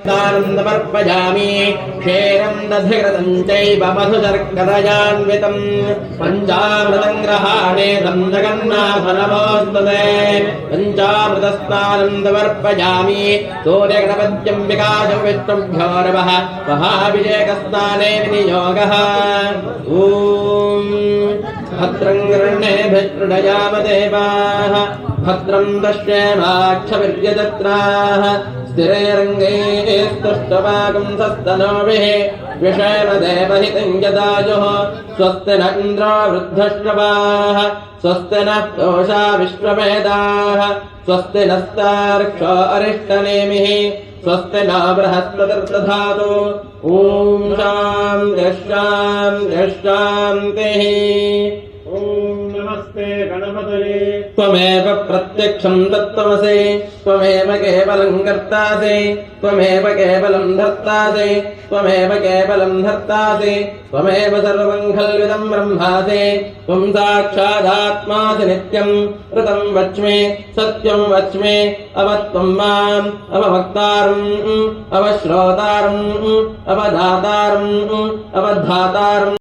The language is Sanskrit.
समर्पयामि क्षीरं दधिघृतं चैव मधुशर्करयान्वितं पञ्चामृतं ग्रहाणे तं जगन्नाथनमोस्तुते पञ्चामृतस्नानं समर्पयामि सूर्यगणपत्यं विकासं विष्णुभ्यो नमः महाभिषेकस्नाने विनियोगः ॐ भद्रं कर्णेभिर्हृदयाम देवाः भद्रं दश्येमाक्षभिर्यजत्राः स्थिरैरङ्गैः स्तुष्टवागं सस्तनोभिः विषेम देवहितं यदायुः स्वस्ति न इन्द्रो वृद्धश्रवाः स्वस्ति नः पूषा विश्ववेदाः स्वस्ति नस्तार्क्ष्यो अरिष्टनेमिः स्वस्ति न बृहस्पतिर्दधातु ॐ शान्तिः नमस्ते गणपतये त्वमेव प्रत्यक्षं तत्त्वमसि त्वमेव केवलं कर्तासि त्वमेव केवलं धर्तासि त्वमेव केवलं धर्तासि त्वमेव सर्वं खल्विदं ब्रह्मासि त्वं साक्षादात्मासि नित्यं ऋतं वच्मि सत्यं वच्मि अवत्वं माम् अवभक्तारम् अवश्रोतारम् अवधातारम् अवधातारम्